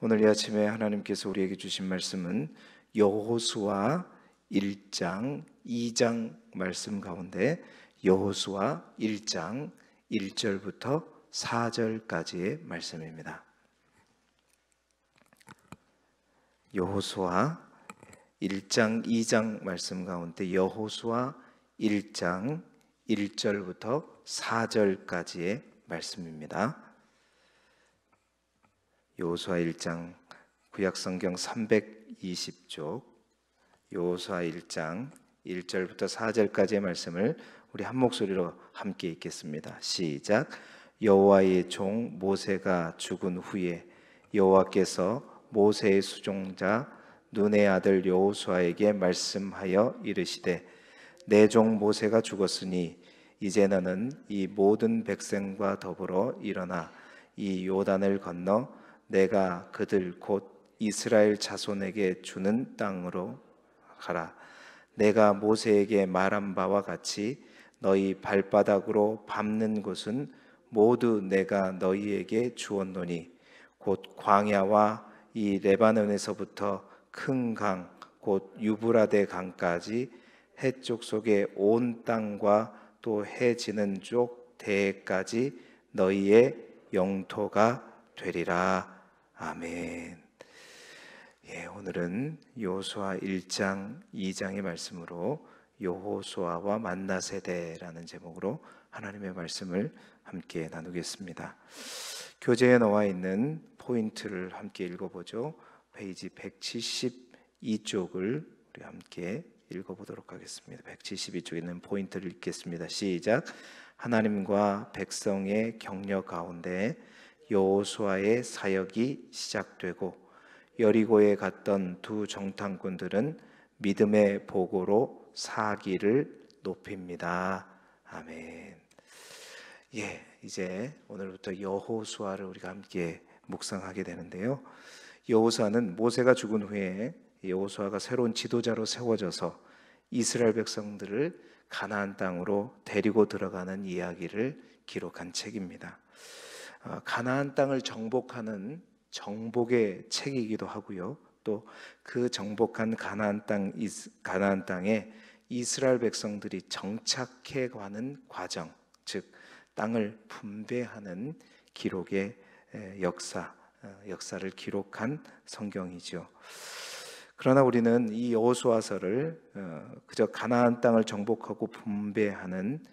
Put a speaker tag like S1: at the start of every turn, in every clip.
S1: 오늘 이 아침에 하나님께서 우리에게 주신 말씀은 여호수아 1장 2장 말씀 가운데 여호수아 1장 1절부터 4절까지의 말씀입니다. 여호수아 1장 2장 말씀 가운데 여호수아 1장 1절부터 4절까지의 말씀입니다. 여호수아 1장 구약성경 320쪽 여호수아 1장 1절부터 4절까지의 말씀을 우리 한 목소리로 함께 읽겠습니다. 시작. 여호와의 종 모세가 죽은 후에 여호와께서 모세의 수종자 눈의 아들 여호수아에게 말씀하여 이르시되 내 종 모세가 죽었으니 이제 너는 이 모든 백성과 더불어 일어나 이 요단을 건너 내가 그들 곧 이스라엘 자손에게 주는 땅으로 가라. 내가 모세에게 말한 바와 같이 너희 발바닥으로 밟는 곳은 모두 내가 너희에게 주었노니 곧 광야와 이 레바논에서부터 큰 강 곧 유브라데 강까지 해쪽 속의 온 땅과 또 해 지는 쪽 대해까지 너희의 영토가 되리라. 아멘. 오늘은 여호수아 1장 2장의 말씀으로 여호수아와 만나세대라는 제목으로 하나님의 말씀을 함께 나누겠습니다. 교재에 나와 있는 포인트를 함께 읽어보죠. 페이지 172쪽을 우리 함께 읽어보도록 하겠습니다. 172쪽에 있는 포인트를 읽겠습니다. 시작. 하나님과 백성의 격려 가운데 여호수아의 사역이 시작되고 여리고에 갔던 두 정탐꾼들은 믿음의 보고로 사기를 높입니다. 아멘. 이제 오늘부터 여호수아를 우리가 함께 묵상하게 되는데요. 여호수아는 모세가 죽은 후에 여호수아가 새로운 지도자로 세워져서 이스라엘 백성들을 가나안 땅으로 데리고 들어가는 이야기를 기록한 책입니다. 가나안 땅을 정복하는 정복의 책이기도 하고요. 또 그 정복한 가나안 땅에 이스라엘 백성들이 정착해 가는 과정, 즉 땅을 분배하는 기록의 역사를 기록한 성경이죠. 그러나 우리는 이 여호수아서를 그저 가나안 땅을 정복하고 분배하는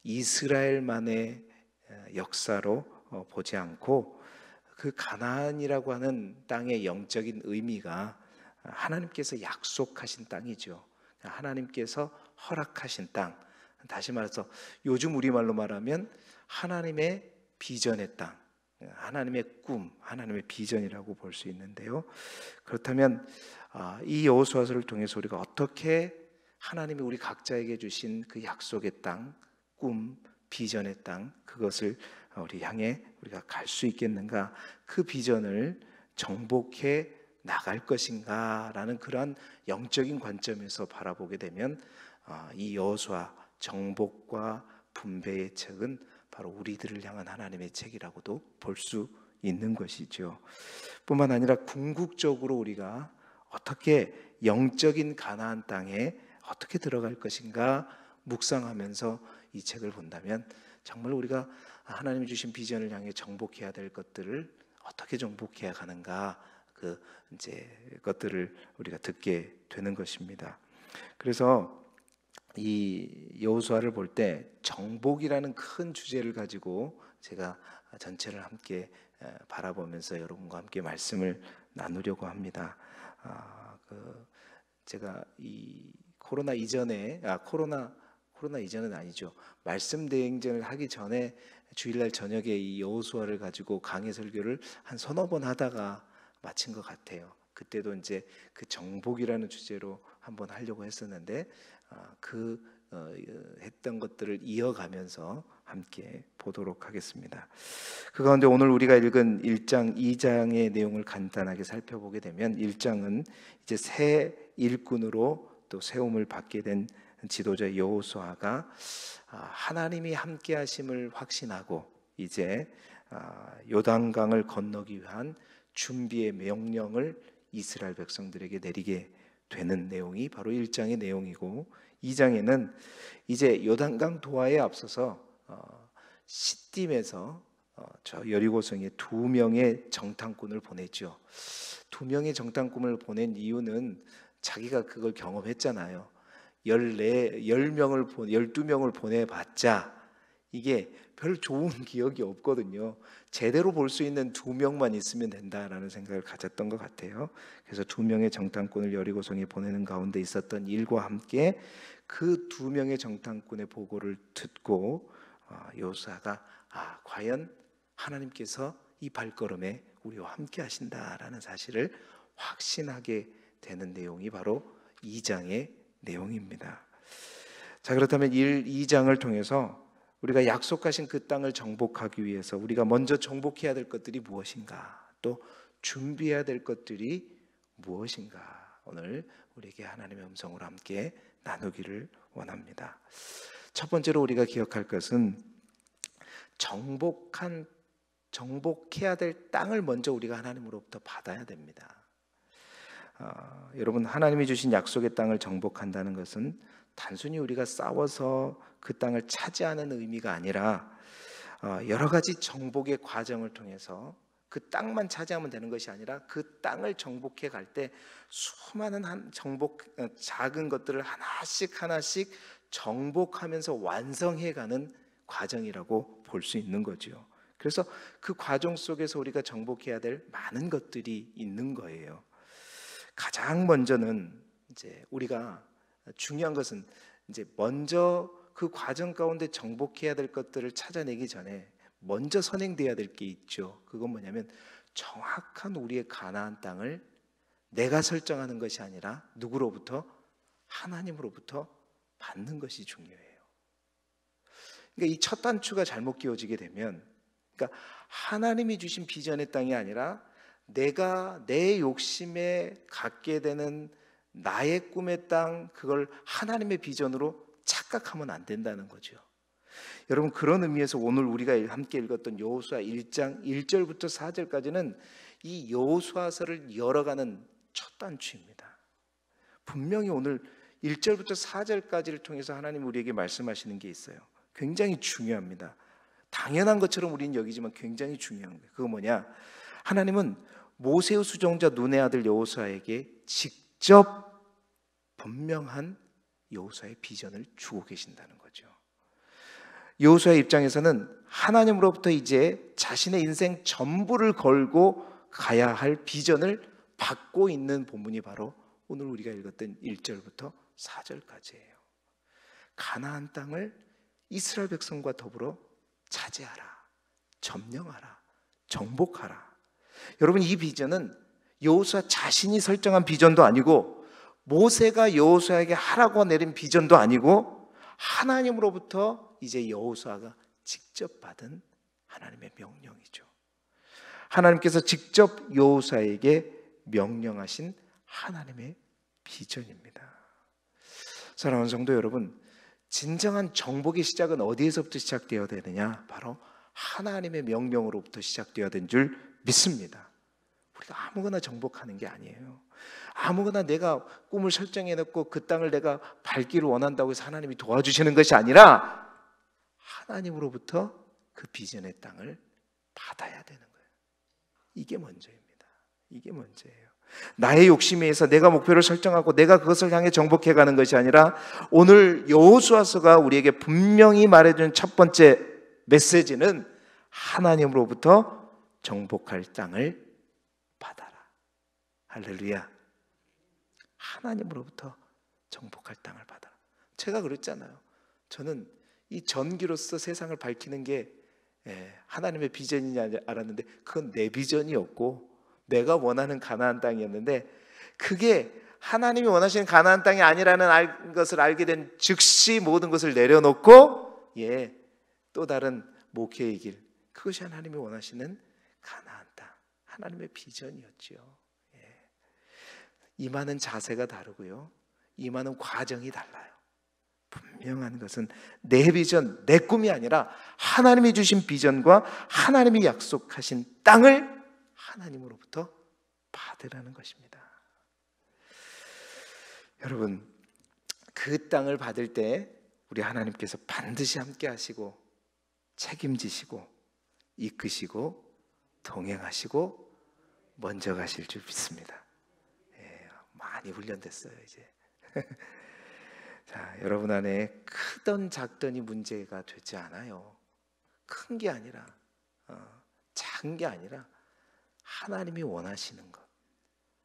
S1: 이스라엘만의 역사로 보지 않고 그 가나안이라고 하는 땅의 영적인 의미가 하나님께서 약속하신 땅이죠. 하나님께서 허락하신 땅. 다시 말해서 요즘 우리말로 말하면 하나님의 비전의 땅, 하나님의 꿈, 하나님의 비전이라고 볼 수 있는데요. 그렇다면 이 여호수아서를 통해서 우리가 어떻게 하나님이 우리 각자에게 주신 그 약속의 땅, 꿈, 비전의 땅, 그것을 우리 향해 우리가 갈 수 있겠는가, 그 비전을 정복해 나갈 것인가라는 그러한 영적인 관점에서 바라보게 되면 이 여호수아 정복과 분배의 책은 바로 우리들을 향한 하나님의 책이라고도 볼 수 있는 것이죠. 뿐만 아니라 궁극적으로 우리가 어떻게 영적인 가나안 땅에 어떻게 들어갈 것인가 묵상하면서 이 책을 본다면 정말 우리가 하나님이 주신 비전을 향해 정복해야 될 것들을 어떻게 정복해야 가는가, 것들을 우리가 듣게 되는 것입니다. 그래서 이 여호수아를 볼 때 정복이라는 큰 주제를 가지고 제가 전체를 함께 바라보면서 여러분과 함께 말씀을 나누려고 합니다. 제가 이 코로나 이전에 코로나 이전은 아니죠. 말씀 대행전을 하기 전에 주일날 저녁에 이 여호수아를 가지고 강해 설교를 한 서너 번 하다가 마친 것 같아요. 그때도 이제 그 정복이라는 주제로 한번 하려고 했었는데 했던 것들을 이어가면서 함께 보도록 하겠습니다. 그 가운데 오늘 우리가 읽은 1장, 2장의 내용을 간단하게 살펴보게 되면 1장은 이제 새 일꾼으로 또 세움을 받게 된 지도자 여호수아가 하나님이 함께 하심을 확신하고 이제 요단강을 건너기 위한 준비의 명령을 이스라엘 백성들에게 내리게 되는 내용이 바로 1장의 내용이고, 2장에는 이제 요단강 도하에 앞서서 시딤에서 저 여리고성에 2명의 정탐꾼을 보냈죠. 2명의 정탐꾼을 보낸 이유는 자기가 그걸 경험했잖아요. 12명을 보내봤자 이게 별 좋은 기억이 없거든요. 제대로 볼 수 있는 2명만 있으면 된다라는 생각을 가졌던 것 같아요. 그래서 2명의 정탐꾼을 여리고성에 보내는 가운데 있었던 일과 함께 그 2명의 정탐꾼의 보고를 듣고 여호수아가 과연 하나님께서 이 발걸음에 우리와 함께 하신다라는 사실을 확신하게 되는 내용이 바로 2장의 내용입니다. 자, 그렇다면 2장을 통해서 우리가 약속하신 그 땅을 정복하기 위해서 우리가 먼저 정복해야 될 것들이 무엇인가, 또 준비해야 될 것들이 무엇인가, 오늘 우리에게 하나님의 음성으로 함께 나누기를 원합니다. 첫 번째로 우리가 기억할 것은 정복해야 될 땅을 먼저 우리가 하나님으로부터 받아야 됩니다. 여러분, 하나님이 주신 약속의 땅을 정복한다는 것은 단순히 우리가 싸워서 그 땅을 차지하는 의미가 아니라 여러 가지 정복의 과정을 통해서 그 땅만 차지하면 되는 것이 아니라 그 땅을 정복해 갈 때 수많은 작은 것들을 하나씩 정복하면서 완성해가는 과정이라고 볼 수 있는 거죠. 그래서 그 과정 속에서 우리가 정복해야 될 많은 것들이 있는 거예요. 가장 먼저는 이제 우리가 중요한 것은 이제 먼저 그 과정 가운데 정복해야 될 것들을 찾아내기 전에 먼저 선행돼야 될 게 있죠. 그건 뭐냐면 정확한 우리의 가나안 땅을 내가 설정하는 것이 아니라 누구로부터? 하나님으로부터 받는 것이 중요해요. 그러니까 이 첫 단추가 잘못 끼워지게 되면, 그러니까 하나님이 주신 비전의 땅이 아니라 내가 내 욕심에 갖게 되는 나의 꿈의 땅, 그걸 하나님의 비전으로 착각하면 안 된다는 거죠. 여러분, 그런 의미에서 오늘 우리가 함께 읽었던 여호수아 1장 1절부터 4절까지는 이 여호수아서를 열어가는 첫 단추입니다. 분명히 오늘 1절부터 4절까지를 통해서 하나님 우리에게 말씀하시는 게 있어요. 굉장히 중요합니다. 당연한 것처럼 우리는 여기지만 굉장히 중요한 거예요. 그거 뭐냐? 하나님은 모세의 수종자 눈의 아들 여호수아에게 직접 분명한 여호수아의 비전을 주고 계신다는 거죠. 여호수아의 입장에서는 하나님으로부터 이제 자신의 인생 전부를 걸고 가야 할 비전을 받고 있는 본문이 바로 오늘 우리가 읽었던 1절부터 4절까지예요. 가나안 땅을 이스라엘 백성과 더불어 차지하라, 점령하라, 정복하라. 여러분, 이 비전은 여호수아 자신이 설정한 비전도 아니고 모세가 여호수아에게 하라고 내린 비전도 아니고 하나님으로부터 이제 여호수아가 직접 받은 하나님의 명령이죠. 하나님께서 직접 여호수아에게 명령하신 하나님의 비전입니다. 사랑하는 성도 여러분, 진정한 정복의 시작은 어디에서부터 시작되어야 되느냐? 바로 하나님의 명령으로부터 시작되어야 된 줄 믿습니다. 우리가 아무거나 정복하는 게 아니에요. 아무거나 내가 꿈을 설정해 놓고 그 땅을 내가 밟기를 원한다고 해서 하나님이 도와주시는 것이 아니라 하나님으로부터 그 비전의 땅을 받아야 되는 거예요. 이게 먼저입니다. 이게 먼저예요. 나의 욕심에 의해서 내가 목표를 설정하고 내가 그것을 향해 정복해 가는 것이 아니라 오늘 여호수아서가 우리에게 분명히 말해주는 첫 번째 메시지는 하나님으로부터 정복할 땅을 받아라. 할렐루야. 하나님으로부터 정복할 땅을 받아라. 제가 그랬잖아요. 저는 이 전기로서 세상을 밝히는 게 하나님의 비전이냐 알았는데 그건 내 비전이었고 내가 원하는 가나안 땅이었는데 그게 하나님이 원하시는 가나안 땅이 아니라는 것을 알게 된 즉시 모든 것을 내려놓고 또 다른 목회의 길, 그것이 하나님이 원하시는 가나안 땅, 하나님의 비전이었죠. 임하는 자세가 다르고요, 임하는 과정이 달라요. 분명한 것은 내 비전, 내 꿈이 아니라 하나님이 주신 비전과 하나님이 약속하신 땅을 하나님으로부터 받으라는 것입니다. 여러분, 그 땅을 받을 때 우리 하나님께서 반드시 함께 하시고 책임지시고 이끄시고 동행하시고 먼저 가실 줄 믿습니다. 예, 많이 훈련됐어요 이제. 자, 여러분 안에 크던 작던이 문제가 되지 않아요. 큰 게 아니라 작은 게 아니라 하나님이 원하시는 것,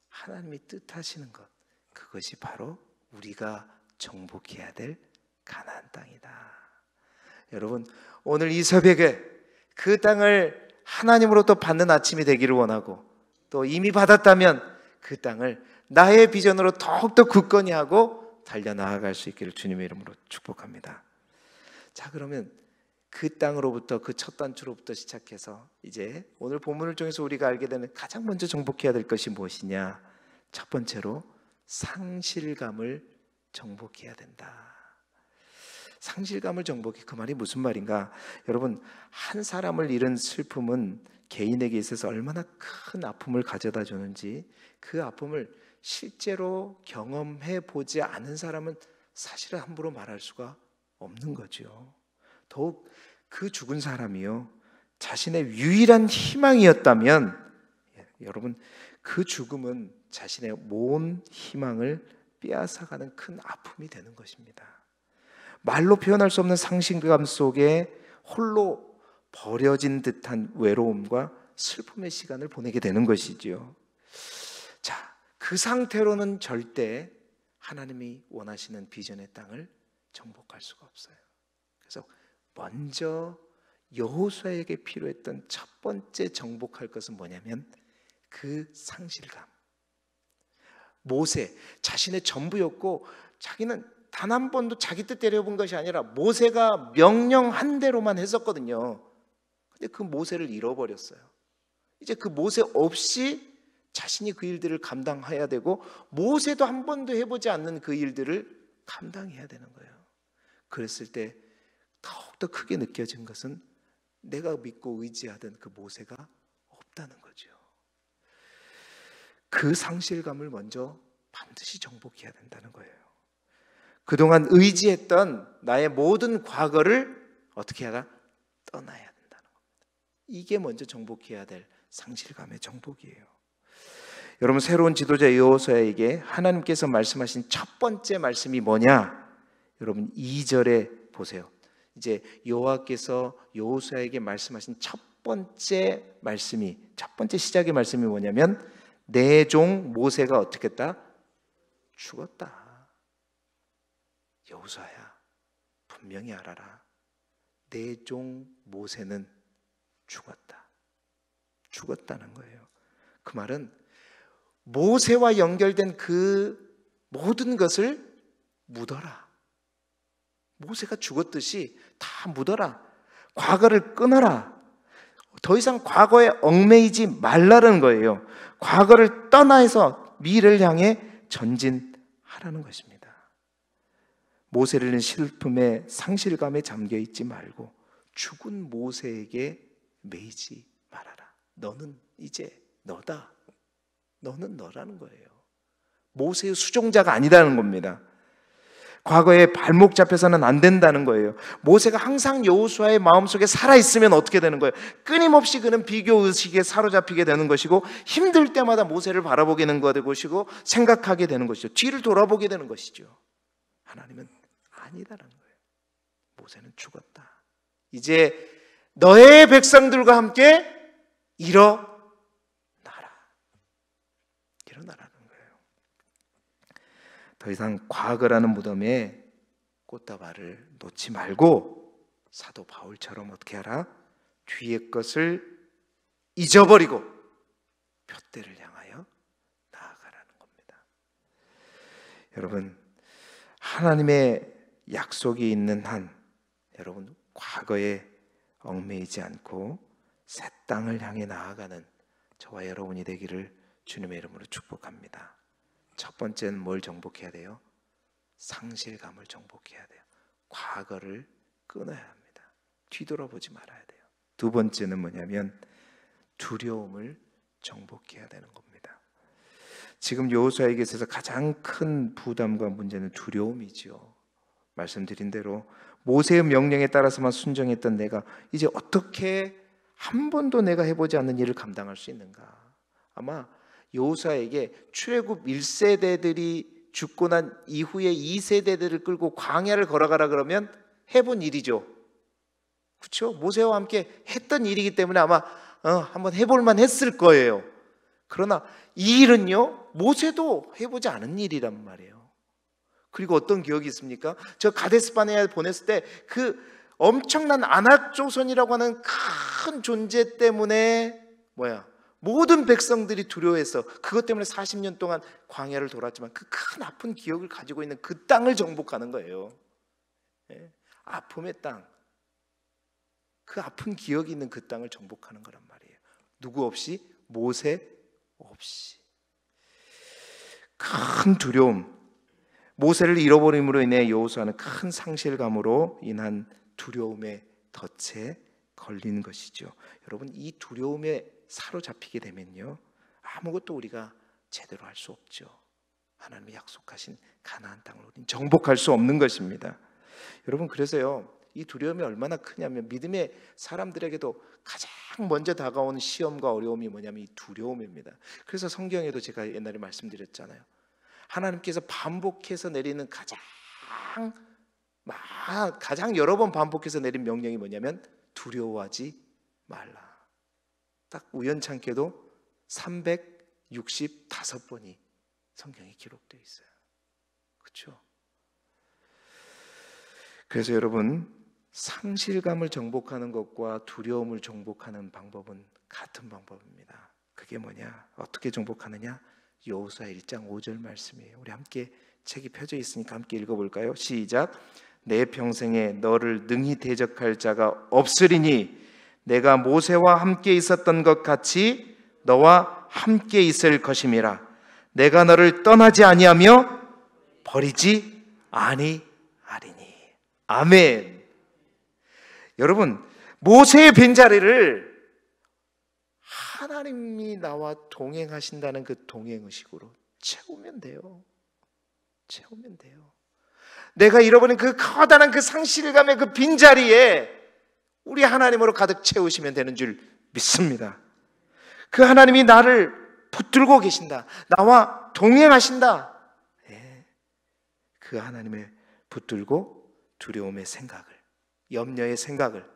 S1: 하나님이 뜻하시는 것, 그것이 바로 우리가 정복해야 될 가나안 땅이다. 여러분, 오늘 이 새벽에 그 땅을 하나님으로부터 받는 아침이 되기를 원하고, 또 이미 받았다면 그 땅을 나의 비전으로 더욱더 굳건히 하고 달려나아갈 수 있기를 주님의 이름으로 축복합니다. 자, 그러면 그 땅으로부터, 그 첫 단추로부터 시작해서 이제 오늘 본문을 통해서 우리가 알게 되는 가장 먼저 정복해야 될 것이 무엇이냐? 첫 번째로 상실감을 정복해야 된다. 상실감을 정복해. 그 말이 무슨 말인가? 여러분, 한 사람을 잃은 슬픔은 개인에게 있어서 얼마나 큰 아픔을 가져다 주는지, 그 아픔을 실제로 경험해 보지 않은 사람은 사실은 함부로 말할 수가 없는 거죠. 더욱 그 죽은 사람이요, 자신의 유일한 희망이었다면, 여러분, 그 죽음은 자신의 모든 희망을 빼앗아가는 큰 아픔이 되는 것입니다. 말로 표현할 수 없는 상실감 속에 홀로 버려진 듯한 외로움과 슬픔의 시간을 보내게 되는 것이지요. 자, 그 상태로는 절대 하나님이 원하시는 비전의 땅을 정복할 수가 없어요. 그래서 먼저 여호수아에게 필요했던 첫 번째 정복할 것은 뭐냐면 그 상실감. 모세, 자신의 전부였고, 자기는 단 한 번도 자기 뜻대로 해본 것이 아니라 모세가 명령한 대로만 했었거든요. 근데 그 모세를 잃어버렸어요. 이제 그 모세 없이 자신이 그 일들을 감당해야 되고, 모세도 한 번도 해보지 않는 그 일들을 감당해야 되는 거예요. 그랬을 때 더욱더 크게 느껴진 것은 내가 믿고 의지하던 그 모세가 없다는 거죠. 그 상실감을 먼저 반드시 정복해야 된다는 거예요. 그동안 의지했던 나의 모든 과거를 어떻게 하라? 떠나야 된다는 겁니다. 이게 먼저 정복해야 될 상실감의 정복이에요. 여러분, 새로운 지도자 여호수아에게 하나님께서 말씀하신 첫 번째 말씀이 뭐냐? 여러분, 2절에 보세요. 이제 여호와께서 여호수아에게 말씀하신 첫 번째 말씀이, 첫 번째 시작의 말씀이 뭐냐면 내 종 모세가 어떻게 했다? 죽었다. 여호수아야, 분명히 알아라. 내 종 모세는 죽었다. 죽었다는 거예요. 그 말은 모세와 연결된 그 모든 것을 묻어라. 모세가 죽었듯이 다 묻어라. 과거를 끊어라. 더 이상 과거에 얽매이지 말라는 거예요. 과거를 떠나서 미래를 향해 전진하라는 것입니다. 모세를 잃은 슬픔에 상실감에 잠겨 있지 말고 죽은 모세에게 매이지 말아라. 너는 이제 너다. 너는 너라는 거예요. 모세의 수종자가 아니라는 겁니다. 과거에 발목 잡혀서는 안 된다는 거예요. 모세가 항상 여호수아의 마음속에 살아있으면 어떻게 되는 거예요? 끊임없이 그는 비교의식에 사로잡히게 되는 것이고, 힘들 때마다 모세를 바라보게 되는 것이고, 생각하게 되는 것이죠. 뒤를 돌아보게 되는 것이죠. 하나님은 아니다라는 거예요. 모세는 죽었다. 이제 너의 백성들과 함께 일어나라. 일어나라는 거예요. 더 이상 과거라는 무덤에 꽃다발을 놓지 말고 사도 바울처럼 어떻게 하라? 뒤의 것을 잊어버리고 둯대를 향하여 나아가라는 겁니다. 여러분, 하나님의 약속이 있는 한, 여러분, 과거에 얽매이지 않고 새 땅을 향해 나아가는 저와 여러분이 되기를 주님의 이름으로 축복합니다. 첫 번째는 뭘 정복해야 돼요? 상실감을 정복해야 돼요. 과거를 끊어야 합니다. 뒤돌아보지 말아야 돼요. 두 번째는 뭐냐면 두려움을 정복해야 되는 겁니다. 지금 여호수아에게 있어서 가장 큰 부담과 문제는 두려움이죠. 말씀드린 대로 모세의 명령에 따라서만 순종했던 내가 이제 어떻게 한 번도 내가 해보지 않는 일을 감당할 수 있는가? 아마 여호수아에게 출애굽 1세대들이 죽고 난 이후에 2세대들을 끌고 광야를 걸어가라 그러면 해본 일이죠. 그렇죠? 모세와 함께 했던 일이기 때문에 아마 한번 해볼만 했을 거예요. 그러나 이 일은요, 모세도 해보지 않은 일이란 말이에요. 그리고 어떤 기억이 있습니까? 저 가데스바네아에 보냈을 때 그 엄청난 아낙 조선이라고 하는 큰 존재 때문에 모든 백성들이 두려워해서 그것 때문에 40년 동안 광야를 돌았지만 그 큰 아픈 기억을 가지고 있는 그 땅을 정복하는 거예요. 아픔의 땅, 그 아픈 기억이 있는 그 땅을 정복하는 거란 말이에요. 누구 없이? 모세 없이. 큰 두려움, 모세를 잃어버림으로 인해 여호수아는 큰 상실감으로 인한 두려움에 덫에 걸린 것이죠. 여러분, 이 두려움에 사로잡히게 되면요, 아무것도 우리가 제대로 할 수 없죠. 하나님이 약속하신 가나안 땅을 우리는 정복할 수 없는 것입니다. 여러분, 그래서요, 이 두려움이 얼마나 크냐면 믿음의 사람들에게도 가장 먼저 다가오는 시험과 어려움이 뭐냐면 이 두려움입니다. 그래서 성경에도 제가 옛날에 말씀드렸잖아요. 하나님께서 반복해서 내리는 가장 여러 번 반복해서 내린 명령이 뭐냐면 두려워하지 말라. 딱 우연찮게도 365번이 성경에 기록되어 있어요. 그렇죠? 그래서 여러분, 상실감을 정복하는 것과 두려움을 정복하는 방법은 같은 방법입니다. 그게 뭐냐? 어떻게 정복하느냐? 여호수아 1장 5절 말씀이에요. 우리 함께 책이 펴져 있으니까 함께 읽어볼까요? 시작. 내 평생에 너를 능히 대적할 자가 없으리니 내가 모세와 함께 있었던 것 같이 너와 함께 있을 것임이라. 내가 너를 떠나지 아니하며 버리지 아니하리니. 아멘. 여러분, 모세의 빈자리를 하나님이 나와 동행하신다는 그 동행의식으로 채우면 돼요. 채우면 돼요. 내가 잃어버린 그 커다란 그 상실감의 그 빈자리에 우리 하나님으로 가득 채우시면 되는 줄 믿습니다. 그 하나님이 나를 붙들고 계신다. 나와 동행하신다. 그 하나님을 붙들고 두려움의 생각을, 염려의 생각을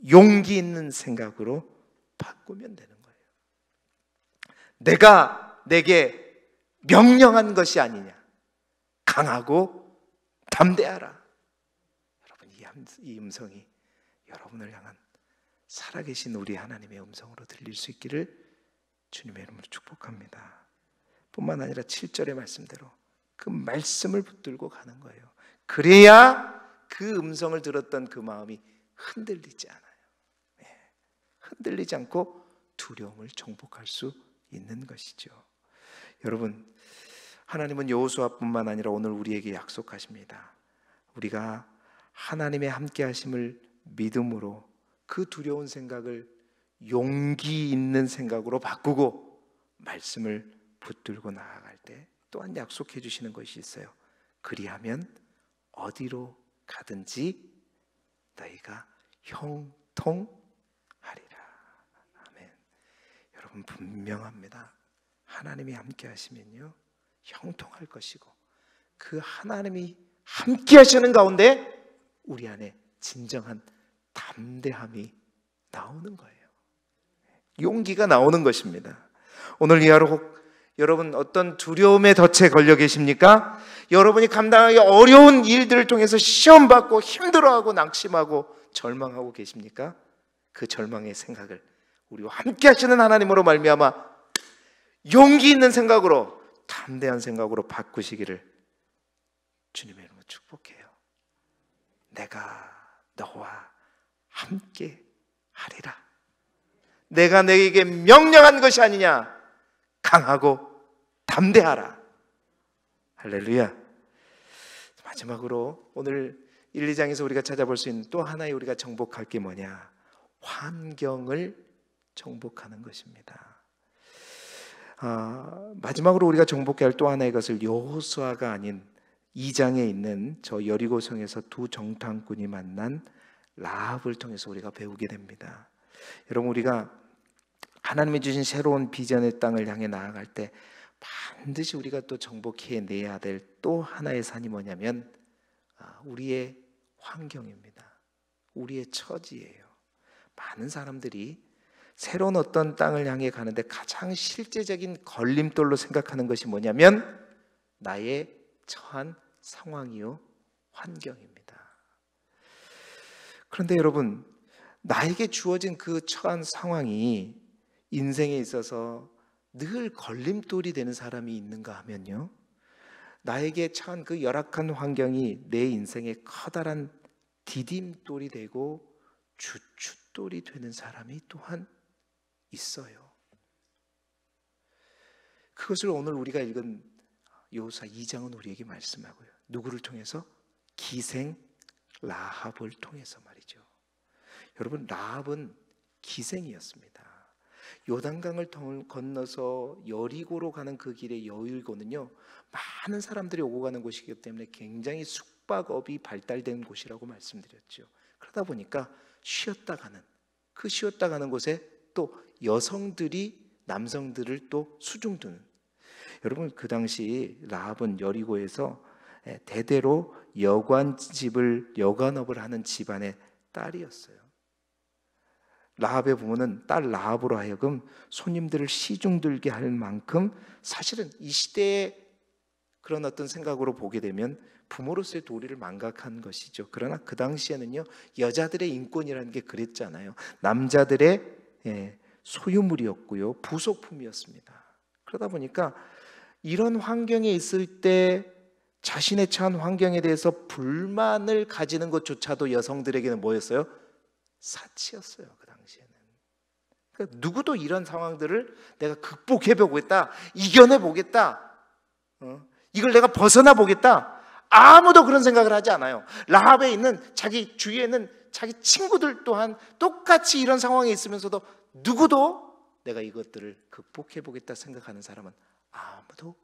S1: 용기 있는 생각으로 바꾸면 되는 거예요. 내가 내게 명령한 것이 아니냐. 강하고 담대하라. 여러분, 이 음성이 여러분을 향한 살아계신 우리 하나님의 음성으로 들릴 수 있기를 주님의 이름으로 축복합니다. 뿐만 아니라 7절의 말씀대로 그 말씀을 붙들고 가는 거예요. 그래야 그 음성을 들었던 그 마음이 흔들리지 않아요. 흔들리지 않고 두려움을 정복할 수 있는 것이죠. 여러분, 하나님은 여호수아뿐만 아니라 오늘 우리에게 약속하십니다. 우리가 하나님의 함께 하심을 믿음으로 그 두려운 생각을 용기 있는 생각으로 바꾸고 말씀을 붙들고 나아갈 때 또한 약속해 주시는 것이 있어요. 그리하면 어디로 가든지 너희가 형통하리라. 아멘. 여러분, 분명합니다. 하나님이 함께 하시면요 형통할 것이고, 그 하나님이 함께 하시는 가운데 우리 안에 진정한 담대함이 나오는 거예요. 용기가 나오는 것입니다. 오늘 이 하루 혹 여러분 어떤 두려움의 덫에 걸려 계십니까? 여러분이 감당하기 어려운 일들을 통해서 시험받고 힘들어하고 낙심하고 절망하고 계십니까? 그 절망의 생각을 우리와 함께 하시는 하나님으로 말미암아 용기 있는 생각으로, 담대한 생각으로 바꾸시기를 주님의 이름으로 축복해요. 내가 너와 함께 하리라. 내가 너에게 명령한 것이 아니냐. 강하고 담대하라. 할렐루야. 마지막으로 오늘 1, 2장에서 우리가 찾아볼 수 있는 또 하나의 우리가 정복할 게 뭐냐? 환경을 정복하는 것입니다. 마지막으로 우리가 정복해야 할 또 하나의 것을 여호수아가 아닌 2장에 있는 저 여리고성에서 두 정탐꾼이 만난 라합을 통해서 우리가 배우게 됩니다. 여러분, 우리가 하나님이 주신 새로운 비전의 땅을 향해 나아갈 때 반드시 우리가 또 정복해내야 될 또 하나의 산이 뭐냐면 우리의 환경입니다. 우리의 처지예요. 많은 사람들이 새로운 어떤 땅을 향해 가는데 가장 실제적인 걸림돌로 생각하는 것이 뭐냐면 나의 처한 상황이요, 환경입니다. 그런데 여러분, 나에게 주어진 그 처한 상황이 인생에 있어서 늘 걸림돌이 되는 사람이 있는가 하면요, 나에게 처한 그 열악한 환경이 내 인생에 커다란 디딤돌이 되고 주춧돌이 되는 사람이 또한 있어요. 그것을 오늘 우리가 읽은 여호수아 2장은 우리에게 말씀하고요. 누구를 통해서? 기생 라합을 통해서 말이죠. 여러분, 라합은 기생이었습니다. 요단강을 건너서 여리고로 가는 그 길의 여리고는요, 많은 사람들이 오고 가는 곳이기 때문에 굉장히 숙박업이 발달된 곳이라고 말씀드렸죠. 그러다 보니까 쉬었다 가는 곳에 또 여성들이 남성들을 또 수중두는, 여러분, 그 당시 라합은 여리고에서 대대로 여관업을 하는 집안의 딸이었어요. 라합의 부모는 딸 라합으로 하여금 손님들을 시중들게 할 만큼, 사실은 이 시대의 그런 어떤 생각으로 보게 되면 부모로서의 도리를 망각한 것이죠. 그러나 그 당시에는요, 여자들의 인권이라는 게 그랬잖아요. 남자들의 소유물이었고요, 부속품이었습니다. 그러다 보니까 이런 환경에 있을 때 자신의 처한 환경에 대해서 불만을 가지는 것조차도 여성들에게는 뭐였어요? 사치였어요. 그 당시에는. 그러니까 누구도 이런 상황들을 내가 극복해 보겠다, 이겨내 보겠다, 이걸 내가 벗어나 보겠다, 아무도 그런 생각을 하지 않아요. 라합에 있는 자기 주위에 있는 자기 친구들 또한 똑같이 이런 상황에 있으면서도 누구도 내가 이것들을 극복해 보겠다 생각하는 사람은 아무도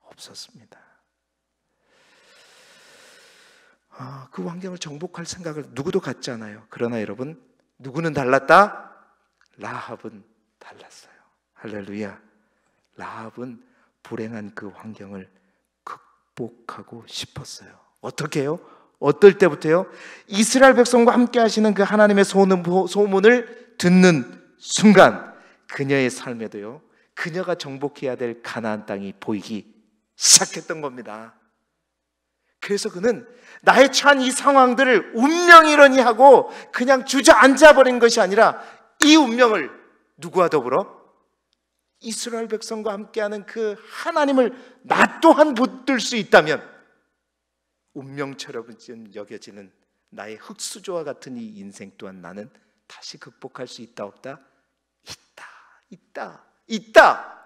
S1: 없었습니다. 그 환경을 정복할 생각을 누구도 갖지 않아요. 그러나 여러분, 누구는 달랐다? 라합은 달랐어요. 할렐루야. 라합은 불행한 그 환경을 극복하고 싶었어요. 어떻게 해요? 어떨 때부터요? 이스라엘 백성과 함께 하시는 그 하나님의 소문을 듣는 순간 그녀의 삶에도요, 그녀가 정복해야 될 가나안 땅이 보이기 시작했던 겁니다. 그래서 그는 나의 처한 이 상황들을 운명이러니 하고 그냥 주저앉아 버린 것이 아니라 이 운명을 누구와 더불어? 이스라엘 백성과 함께하는 그 하나님을 나 또한 붙들 수 있다면 운명처럼 여겨지는 나의 흙수저와 같은 이 인생 또한 나는 다시 극복할 수 있다 없다? 있다.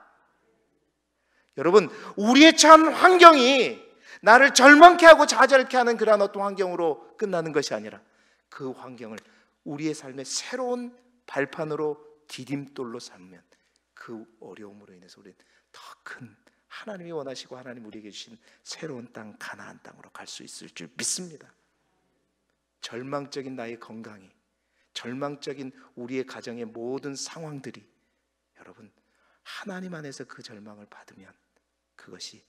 S1: 여러분, 우리의 처한 환경이 나를 절망케 하고 좌절케 하는 그러한 어떤 환경으로 끝나는 것이 아니라 그 환경을 우리의 삶의 새로운 발판으로 디딤돌로 삼으면 그 어려움으로 인해서 우리는 더 큰 하나님이 원하시고 하나님 우리에게 주신 새로운 땅, 가나안 땅으로 갈 수 있을 줄 믿습니다. 절망적인 나의 건강이, 절망적인 우리의 가정의 모든 상황들이 여러분 하나님 안에서 그 절망을 받으면 그것이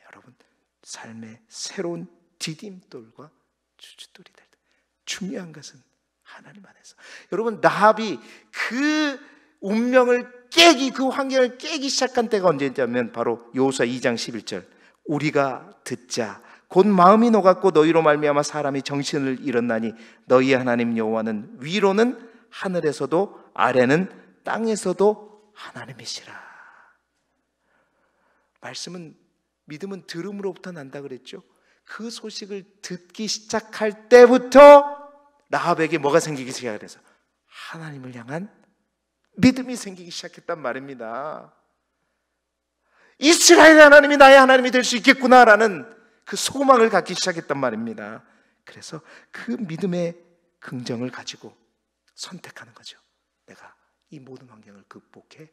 S1: 여러분 삶의 새로운 디딤돌과 주춧돌이 될 때, 중요한 것은 하나님 안에서. 여러분, 라합이 그 운명을 깨기, 그 환경을 깨기 시작한 때가 언제냐면 바로 여호수아 2장 11절 우리가 듣자 곧 마음이 녹았고 너희로 말미암아 사람이 정신을 잃었나니 너희의 하나님 여호와는 위로는 하늘에서도 아래는 땅에서도 하나님이시라. 말씀은, 믿음은 들음으로부터 난다 그랬죠. 그 소식을 듣기 시작할 때부터 라합에게 뭐가 생기기 시작해서 하나님을 향한 믿음이 생기기 시작했단 말입니다. 이스라엘의 하나님이 나의 하나님이 될 수 있겠구나라는 그 소망을 갖기 시작했단 말입니다. 그래서 그 믿음의 긍정을 가지고 선택하는 거죠. 내가 이 모든 환경을 극복해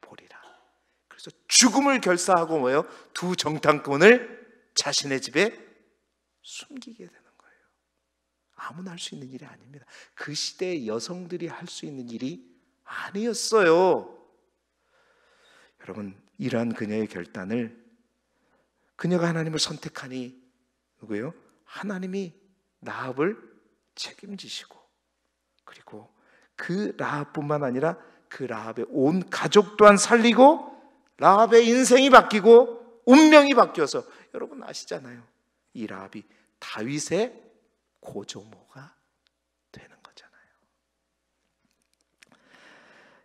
S1: 보리라. 그래서 죽음을 결사하고 뭐예요? 두 정탐꾼을 자신의 집에 숨기게 되는 거예요. 아무나 할 수 있는 일이 아닙니다. 그 시대의 여성들이 할 수 있는 일이 아니었어요. 여러분, 이러한 그녀의 결단을, 그녀가 하나님을 선택하니 누구예요? 하나님이 라합을 책임지시고, 그리고 그 라합뿐만 아니라 그 라합의 온 가족 또한 살리고, 라합의 인생이 바뀌고 운명이 바뀌어서, 여러분 아시잖아요. 이 라합이 다윗의 고조모가 되는 거잖아요.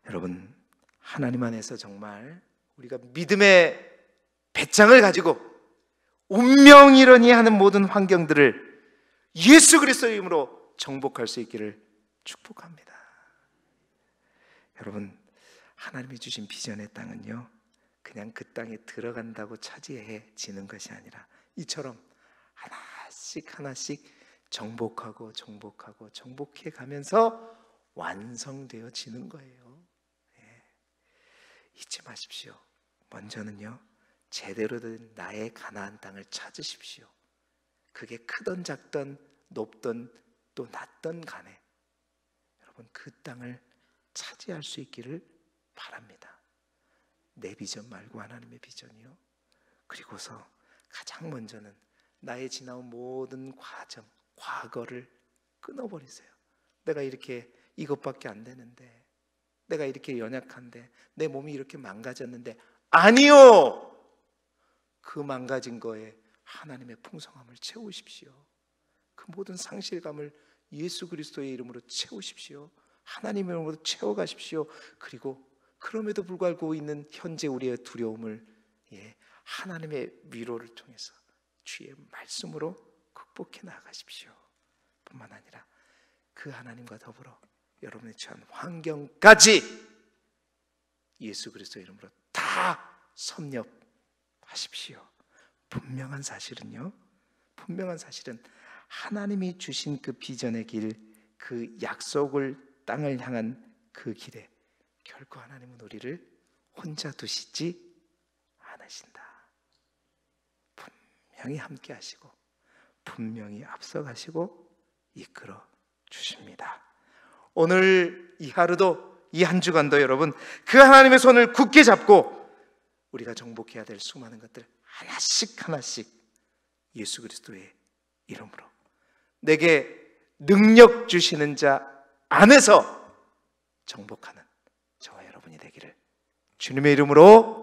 S1: 여러분, 하나님 안에서 정말 우리가 믿음의 배짱을 가지고 운명이러니 하는 모든 환경들을 예수 그리스도의 이름으로 정복할 수 있기를 축복합니다. 여러분, 하나님이 주신 비전의 땅은요, 그냥 그 땅에 들어간다고 차지해지는 것이 아니라 이처럼 하나씩 하나씩 정복하고 정복하고 정복해 가면서 완성되어지는 거예요. 잊지 마십시오. 먼저는요, 제대로 된 나의 가나안 땅을 찾으십시오. 그게 크던 작던 높던 또 낮던 간에 여러분 그 땅을 차지할 수 있기를 바랍니다. 내 비전 말고 하나님의 비전이요. 그리고서 가장 먼저는 나의 지나온 모든 과정, 과거를 끊어버리세요. 내가 이렇게 이것밖에 안 되는데, 내가 이렇게 연약한데, 내 몸이 이렇게 망가졌는데, 아니요! 그 망가진 거에 하나님의 풍성함을 채우십시오. 그 모든 상실감을 예수 그리스도의 이름으로 채우십시오. 하나님의 이름으로 채워가십시오. 그리고 그럼에도 불구하고 있는 현재 우리의 두려움을 하나님의 위로를 통해서 주의 말씀으로 극복해 나가십시오. 뿐만 아니라 그 하나님과 더불어 여러분의 처한 환경까지 예수 그리스도의 이름으로 다 섭렵하십시오. 분명한 사실은요, 분명한 사실은 하나님이 주신 그 비전의 길, 그 약속을 땅을 향한 그 길에 결코 하나님은 우리를 혼자 두시지 않으신다. 분명히 함께 하시고 분명히 앞서가시고 이끌어 주십니다. 오늘 이 하루도, 이 한 주간도 여러분 그 하나님의 손을 굳게 잡고 우리가 정복해야 될 수많은 것들 하나씩 하나씩 예수 그리스도의 이름으로 내게 능력 주시는 자 안에서 정복하는 저와 여러분이 되기를 주님의 이름으로